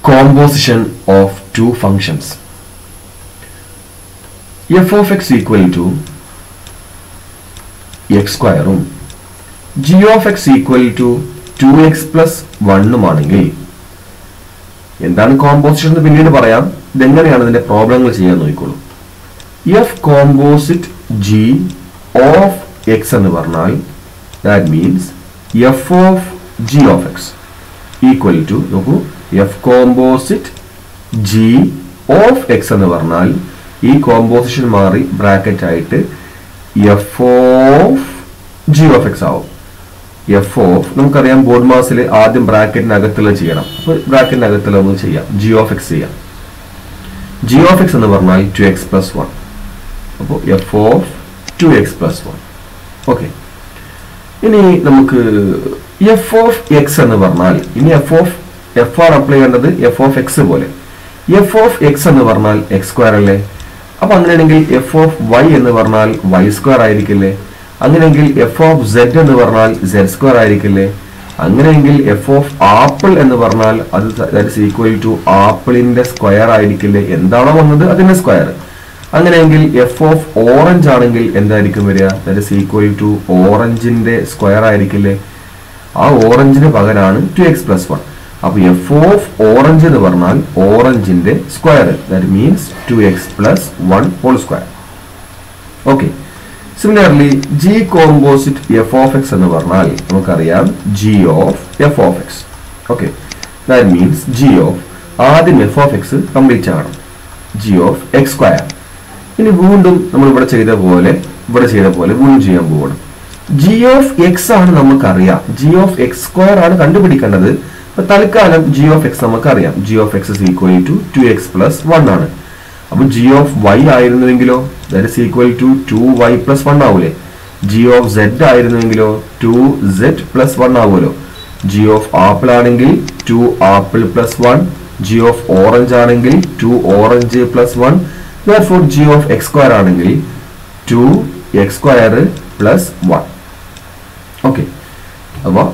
composition of two functions. F of x equal to x square g of x equal to 2x plus 1 ആണെങ്കിൽ എന്താണ് composition എന്ന് പിന്നീട് പറയാം. ഇതെങ്ങനെയാണ് ഇതിന്റെ പ്രോബ്ലങ്ങൾ ചെയ്യാൻ നോക്കിക്കോളൂ. F composite G of X എന്ന് പറഞ്ഞാൽ that means F of G of X equal to നോക്കൂ F composite G of X എന്ന് പറഞ്ഞാൽ ഈ കോമ്പോസിഷൻ മാറി ബ്രാക്കറ്റ് ആയിട്ട് F of G of X ആവും. എഫ് ഓഫ് നമുക്കറിയാം ബോർഡ് മാസിൽ ആദ്യം ബ്രാക്കറ്റിനകത്തുള്ള ചെയ്യണം. അപ്പോൾ ബ്രാക്കറ്റിനകത്തുള്ള ഒന്ന് ചെയ്യാം. ജി ഓഫ് എക്സ് ചെയ്യാം. ജി ഓഫ് എക്സ് എന്ന് പറഞ്ഞാൽ 2x plus 1. അപ്പോൾ F of 2x plus 1. Okay, ഇനി നമുക്ക് എഫ് ഓഫ് എക്സ് എന്ന് പറഞ്ഞാൽ ഇനി എഫ് ആർ അപ്ലൈ ചെയ്യേണ്ടത് എഫ് ഓഫ് എക്സ് പോലെ. എഫ് ഓഫ് എക്സ് എന്ന് പറഞ്ഞാൽ എക്സ് സ്ക്വയർ അല്ലേ? അപ്പൊ അങ്ങനെയാണെങ്കിൽ എഫ് ഓഫ് വൈ എന്ന് പറഞ്ഞാൽ വൈ സ്ക്വയർ ആയിരിക്കില്ലേ? അങ്ങനെയെങ്കിൽ എഫ് ഓഫ് സെഡ് എന്ന് പറഞ്ഞാൽ സെഡ് സ്ക്വയർ ആയിരിക്കില്ലേ? അങ്ങനെയെങ്കിൽ എഫ് ഓഫ് ആപ്പിൾ എന്ന് പറഞ്ഞാൽ അത് ദാറ്റ് ഈസ് ഈക്വൽ ടു ആപ്പിളിന്റെ സ്ക്വയർ ആയിരിക്കില്ലേ? എന്താണോ വന്നത് അതിന്റെ സ്ക്വയർ. അങ്ങനെയെങ്കിൽ എഫ് ഓഫ് ഓറഞ്ച് ആണെങ്കിൽ എന്തായിരിക്കും വരിക? ദാറ്റ് ഈസ് ഈക്വൽ ടു ഓറഞ്ചിന്റെ സ്ക്വയർ ആയിരിക്കില്ലേ? ആ ഓറഞ്ചിന് പകരമാണ് 2x plus 1. അപ്പൊ എഫ് ഓഫ് ഓറഞ്ച് എന്ന് പറഞ്ഞാൽ ഓറഞ്ചിന്റെ square that means 2x plus 1 whole square. Okay, similarly G composite F of X എന്ന് പറഞ്ഞാൽ നമുക്കറിയാം G of F of X. Okay, that means G of ആദ്യം എഫ് ഓഫ് എക്സ് കംപ്ലീറ്റ് ആകണം. G of X square. ഇനി വീണ്ടും നമ്മൾ ഇവിടെ ചെയ്ത പോലെ വീണ്ടും ചെയ്യാൻ പോകണം. ജി ഓഫ് എക്സ് ആണ് നമുക്കറിയാം. ജി ഓഫ് എക്സ് സ്ക്വയർ ആണ് കണ്ടുപിടിക്കേണ്ടത്. അപ്പൊ തൽക്കാലം ജി ഓഫ് എക്സ് നമുക്കറിയാം. G of X is equal to 2x plus 1 ആണ്. അപ്പൊ ജി ഓഫ് വൈ ആയിരുന്നുവെങ്കിലോ that is equal to 2y plus 1 ആവൂലേ? ജി ഓഫ് സെഡ് ആയിരുന്നുവെങ്കിലോ 2z plus 1 ആവുമല്ലോ. ജി ഓഫ് ആപ്പിൾ ആണെങ്കിൽ 2 apple plus 1. G of orange ആണെങ്കിൽ 2 orange plus 1. therefore g of x square ആണെങ്കിൽ 2x square plus 1. Okay, അപ്പോൾ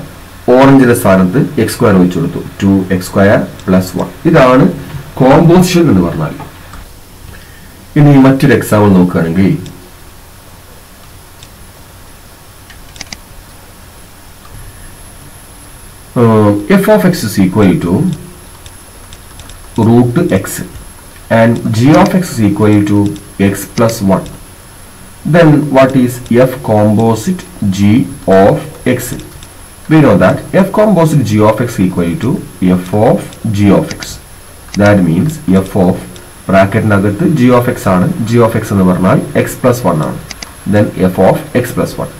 ഓറഞ്ചിന്റെ സ്ഥാനത്ത് എക്സ് സ്ക്വയർ വെച്ച് കൊടുത്തു. 2x square plus 1. ഇതാണ് കോമ്പോസിഷൻ എന്ന് പറഞ്ഞാൽ. ഇനി മറ്റൊരു എക്സാമ്പിൾ നോക്കുകയാണെങ്കിൽ f of x is equal to root x and g of x is equal to x plus 1. Then what is f composite g of x? We know that f composite g of x equal to f of g of x. That means f of bracket nagathu g of x ആണ്. g of x എന്ന് പറഞ്ഞാൽ x plus 1 ആണ്. Then f of x plus 1.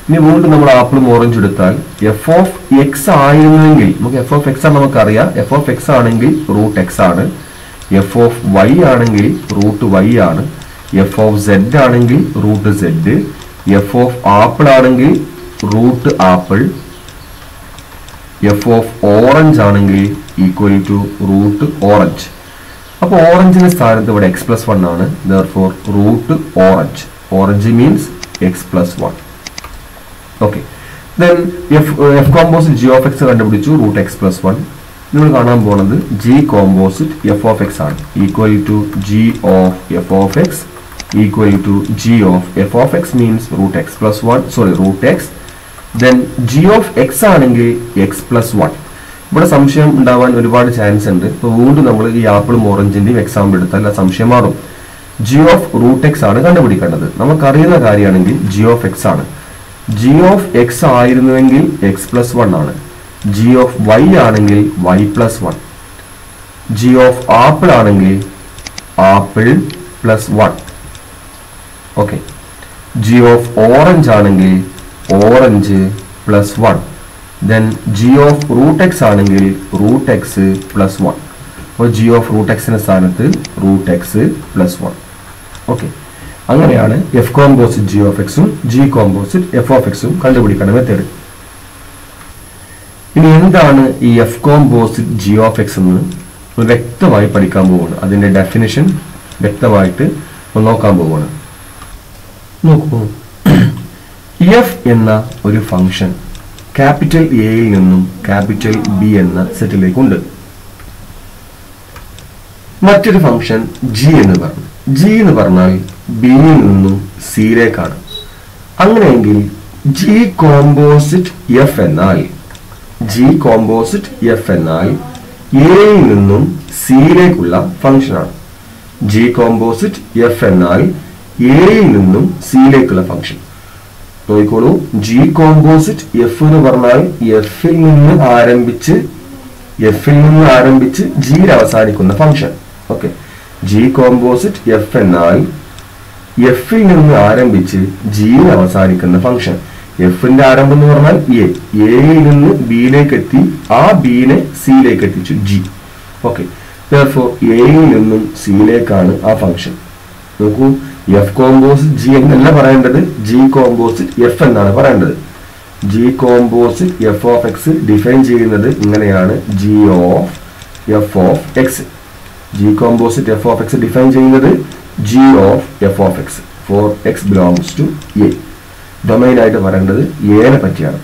ഇനി വീണ്ടും നമ്മൾ ആപ്പിളും orange എടുത്താൽ F of X ആയിരുന്നെങ്കിൽ നമുക്ക് എഫ് ഓഫ് എക്സ് ആണ് നമുക്കറിയാം. എഫ് ഓഫ് എക്സ് ആണെങ്കിൽ റൂട്ട് എക്സ് ആണ്. എഫ് ഓഫ് വൈ ആണെങ്കിൽ റൂട്ട് വൈ ആണ്. എഫ് ഓഫ് സെഡ് ആണെങ്കിൽ root Z. F of apple ആണെങ്കിൽ root apple. F of orange ആണെങ്കിൽ ഈക്വൽ ടു റൂട്ട് ഓറഞ്ച്. അപ്പോൾ ഓറഞ്ചിന്റെ സ്ഥാനത്ത് ഇവിടെ എക്സ് പ്ലസ് 1 ആണ്. therefore root orange. Orange means X plus 1. Okay, then F composite G of X കണ്ടുപിടിച്ചു. Root X plus 1. നമ്മൾ കാണാൻ പോകുന്നത് G composite F of X ആണ്. Equal to g of F of X equal to g of F of x means root X plus 1 root x. Then G of X ആണെങ്കിൽ x plus 1. ഇവിടെ സംശയം ഉണ്ടാവാൻ ഒരുപാട് chance ഉണ്ട്. ഇപ്പോൾ വീണ്ടും നമ്മൾ ഈ ആപ്പിളും ഓറഞ്ചിന്റെയും എക്സാമ്പിൾ എടുത്താൽ ആ സംശയം മാറും. ജി ഓഫ് റൂട്ട് എക്സ് ആണ് കണ്ടുപിടിക്കേണ്ടത്. നമുക്കറിയുന്ന കാര്യമാണെങ്കിൽ ജി ഓഫ് എക്സ് ആണ്. ജി ഓഫ് എക്സ് ആയിരുന്നുവെങ്കിൽ എക്സ് പ്ലസ് 1 ആണ്. ജി ഓഫ് വൈ ആണെങ്കിൽ Y plus 1. G of apple ആണെങ്കിൽ apple plus 1. Okay, G of orange ആണെങ്കിൽ orange plus 1. Then G of root X ആണെങ്കിൽ റൂട്ട് എക്സ് പ്ലസ് 1. അപ്പോൾ G of root എക്സിന്റെ സ്ഥാനത്ത് root X plus 1. Okay, അങ്ങനെയാണ് F composite G of എക്സും G composite F of എക്സും കണ്ടുപിടിക്കേണ്ട method. ഇനി എന്താണ് ഈ F composite G of X എന്ന് വ്യക്തമായി പഠിക്കാൻ പോവുകയാണ്. അതിന്റെ ഡെഫിനിഷൻ വ്യക്തമായിട്ട് നോക്കാൻ പോവുകയാണ്. നോക്കൂ, എഫ് എന്ന ഒരു ഫംഗ്ഷൻ ക്യാപിറ്റൽ എയിൽ നിന്നും ക്യാപിറ്റൽ ബി എന്ന സെറ്റിലേക്കുണ്ട്. മറ്റൊരു ഫംഗ്ഷൻ ജി എന്ന് പറഞ്ഞു. ജി എന്ന് പറഞ്ഞാൽ ബിയിൽ നിന്നും സിയിലേക്കാണ്. അങ്ങനെയെങ്കിൽ ജി കോമ്പോസിറ്റ് എഫ് എന്നാൽ എയിൽ നിന്നും സിയിലേക്കുള്ള ഫംഗ്ഷനാണ്. ജി കോമ്പോസിറ്റ് എഫ് എന്നാൽ എയിൽ നിന്നും സിയിലേക്കുള്ള ഫംഗ്ഷൻ. നോക്കിക്കോളൂ, ജി കോമ്പോസിറ്റ് എഫ് എന്ന് പറഞ്ഞാൽ എഫിൽ നിന്ന് ആരംഭിച്ച് ജിയിൽ അവസാനിക്കുന്ന function. Okay, G composite F എന്നാൽ എഫിൽ നിന്ന് ആരംഭിച്ച് ജിയിൽ അവസാനിക്കുന്ന ഫംഗ്ഷൻ. എഫിന്റെ ആരംഭം എന്ന് പറഞ്ഞാൽ എയിൽ നിന്ന് ബിയിലേക്ക് എത്തി, ആ ബിനെ സിയിലേക്ക് എത്തിച്ചു ജി. ഓക്കെ, therefore എയിൽ നിന്നും സിയിലേക്കാണ് ആ ഫംഗ്ഷൻ. നോക്കൂ, എഫ് കോമ്പോസിറ്റ് ജി എന്നല്ല പറയേണ്ടത്, ജി കോമ്പോസിറ്റ് എഫ് എന്നാണ് പറയേണ്ടത്. G composite F of X define ചെയ്യുന്നത് ഇങ്ങനെയാണ്, G of F of X. G composite F of X define ചെയ്യുന്നത് G of F of X for X belongs to A. Domain ആയിട്ട് പറയേണ്ടത് എനെ പറ്റിയാണ്.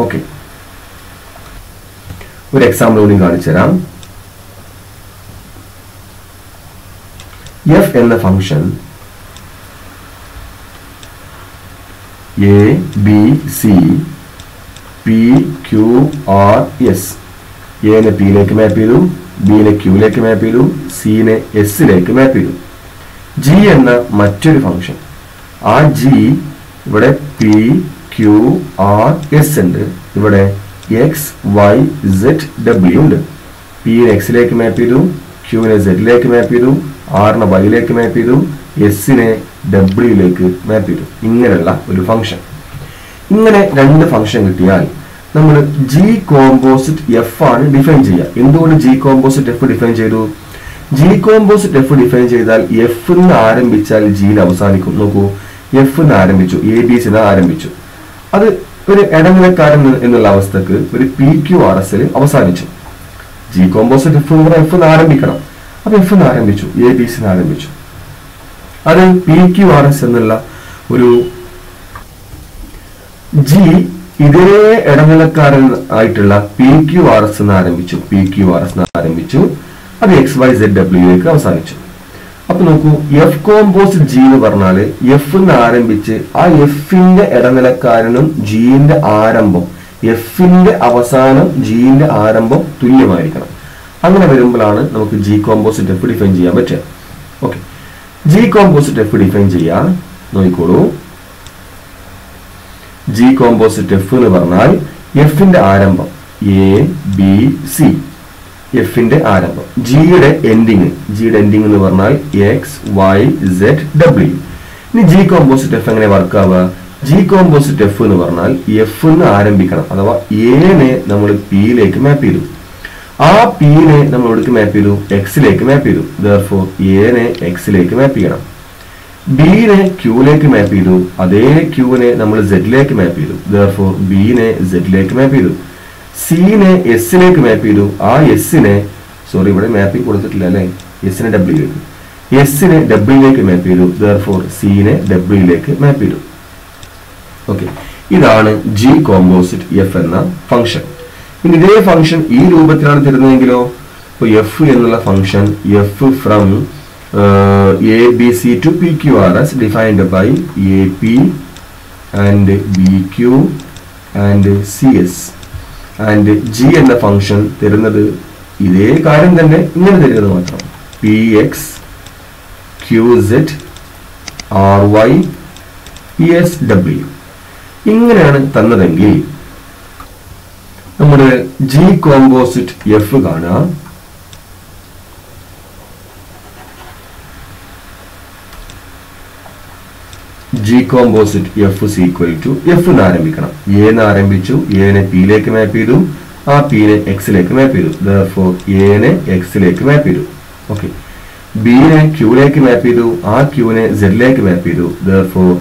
Okay, ഒരു എക്സാമ്പിൾ കൂടി കാണിച്ചു തരാം. എഫ് എന്ന function A B C P Q R S. എനെ പിയിലേക്ക് മാപ്പ് ചെയ്തു, ബിനെ ക്യൂയിലേക്ക് മാപ്പ് ചെയ്തു, സിനെ എസിലേക്ക് മാപ്പ് ചെയ്തു. ജി എന്ന മറ്റൊരു ഫംഗ്ഷൻ, ആ ജി ഇവിടെ പി ക്യു ആർ എസ് ഉണ്ട്, ഇവിടെ എക്സ് വൈ സെഡ് ഡബ്ല്യു ഉണ്ട്. പിനെ എക്സിലേക്ക് മാപ്പ് ചെയ്തു, ക്യൂവിനെ സെഡിലേക്ക് മാപ്പ് ചെയ്തു, ആറിനെ വൈയിലേക്ക് മാപ്പ് ചെയ്തു, എസിനെ ഡബ്ല്യൂയിലേക്ക് മാപ്പ് ചെയ്തു. ഇങ്ങനെയുള്ള ഒരു ഫംഗ്ഷൻ. ഇങ്ങനെ രണ്ട് ഫംഗ്ഷൻ കിട്ടിയാൽ നമ്മൾ ജി കോമ്പോസിറ്റ് എഫ് ആണ് ഡിഫൈൻ ചെയ്യുക. എന്തുകൊണ്ട് ജി കോമ്പോസിറ്റ് എഫ് ഡിഫൈൻ ചെയ്തു? ജി കോമ്പോസിറ്റ് എഫ് ഡിഫൈൻ ചെയ്താൽ എഫ് നിന്ന് ആരംഭിച്ചാൽ ജിയിൽ അവസാനിക്കും. നോക്കൂ, എഫ് നിന്ന് ആരംഭിച്ചു, എ ബി സിന്ന് ആരംഭിച്ചു, അത് ഒരു ഇടനിലക്കാരൻ എന്നുള്ള അവസ്ഥക്ക് ഒരു പി ക്യു ആർ എസിൽ അവസാനിച്ചു. ജി കോമ്പോസിറ്റ് എഫ് എന്ന് പറഞ്ഞാൽ എഫ് നിന്ന് ആരംഭിക്കണം. അപ്പൊ എഫ് നിന്ന് ആരംഭിച്ചു, എ ബി സിന്ന് ആരംഭിച്ചു, അത് പി ക്യു ആർ എസ് എന്നുള്ള ഒരു ജി ഇതേ ഇടനിലക്കാരൻ ആയിട്ടുള്ള പി ക്യു ആർ എസ് എന്ന് ആരംഭിച്ചു, അത് എക്സ് വൈ സെഡ് ഡബ്ല്യൂയിലേക്ക് അവസാനിച്ചു. അപ്പൊ നോക്കൂ, എഫ് കോമ്പോസിറ്റ് ജി എന്ന് പറഞ്ഞാല് എഫ് എന്ന് ആരംഭിച്ച് ആ എഫിന്റെ ഇടനിലക്കാരനും ജിന്റെ ആരംഭം, എഫിന്റെ അവസാനം ജിന്റെ ആരംഭം തുല്യമായിരിക്കണം. അങ്ങനെ വരുമ്പോഴാണ് നമുക്ക് ജി കോമ്പോസിറ്റ് എഫ് ഡിഫൈൻ ചെയ്യാൻ പറ്റുക. Okay, G composite F define ചെയ്യാൻ നോക്കിക്കോളൂ. ജി കോമ്പോസിറ്റ് എഫ് എന്ന് പറഞ്ഞാൽ എഫിന്റെ ആരംഭം എ ബി സി, എഫിന്റെ ആരംഭം, ജിയുടെ എൻഡിങ് എന്ന് പറഞ്ഞാൽ എക്സ് വൈ സെഡ് ഡബ്ല്യു. ഇനി ജി കോമ്പോസിറ്റ് എഫ് എങ്ങനെ വർക്ക് ആവുക? ജി കോമ്പോസിറ്റ് എഫ് എന്ന് പറഞ്ഞാൽ എഫ് എന്ന് ആരംഭിക്കണം, അഥവാ എനെ നമ്മൾ പിയിലേക്ക് മാപ്പ് ചെയ്തു, ആ പിനെ നമ്മൾ എവിടേക്ക് മാപ്പ് ചെയ്തു? എക്സിലേക്ക് മാപ്പ് ചെയ്തു. therefore എനെ എക്സിലേക്ക് മാപ്പ് ചെയ്യണം. ബിനെ ക്യൂയിലേക്ക് മാപ്പ് ചെയ്തു, അതേ ക്യൂവിനെ നമ്മൾ സെഡിലേക്ക് മാപ്പ് ചെയ്തു. therefore ബിനെ സെഡിലേക്ക് മാപ്പ് ചെയ്തു. സിനെ എസിലേക്ക് മാപ്പ് ചെയ്തു, ആ എസിനെ ഇവിടെ മാപ്പിംഗ് കൊടുത്തിട്ടില്ല അല്ലെ, എസിനെ ഡബ്ല്യൂയിലേക്ക്, എസിനെ ഡബ്ല്യൂയിലേക്ക് മാപ്പ് ചെയ്തു. therefore സിനെ ഡബ്ല്യൂയിലേക്ക് മാപ്പ് ചെയ്തു. ഓക്കെ, ഇതാണ് ജി കോമ്പോസിറ്റ് എഫ് എന്ന ഫംഗ്ഷൻ. ഇനി ഇതേ ഫംഗ്ഷൻ ഈ രൂപത്തിലാണ് തരുന്നതെങ്കിലോ, ഇപ്പോൾ എഫ് എന്നുള്ള function f from a B c to p Q R s defined by a p and b q and c s, and g എന്ന ഫംഗ്ഷൻ തരുന്നത് ഇതേ കാര്യം തന്നെ ഇങ്ങനെ തരുന്നത് മാത്രം, p x q z r y p s ഡബ്ല്യു. ഇങ്ങനെയാണ് തന്നതെങ്കിൽ നമ്മുടെ ജി കോമ്പോസിറ്റ് എഫ് കാണുക. G composite f is equal to F എന്ന് ആരംഭിക്കണം, എന്ന് ആരംഭിച്ചു, എനെ പിയിലേക്ക് മാപ്പ് ചെയ്തു, ആ പിനെ എക്സിലേക്ക് മാപ്പ് ചെയ്തു. therefore എനെ എക്സിലേക്ക് മാപ്പ് ചെയ്തു. ഓക്കെ, ബിനെ ക്യൂയിലേക്ക് മാപ്പ് ചെയ്തു, ആ ക്യൂനെ സെഡിലേക്ക് മാപ്പ് ചെയ്തു. therefore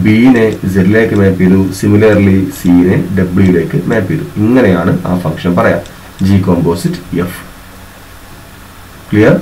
ബിനെ സെഡിലേക്ക് മാപ്പ് ചെയ്തു. സിമിലർലി സിനെ ഡബ്ല്യൂയിലേക്ക് മാപ്പ് ചെയ്തു. ഇങ്ങനെയാണ് ആ ഫംഗ്ഷൻ പറയാം, ജി കോമ്പോസിറ്റ് എഫ്. ക്ലിയർ?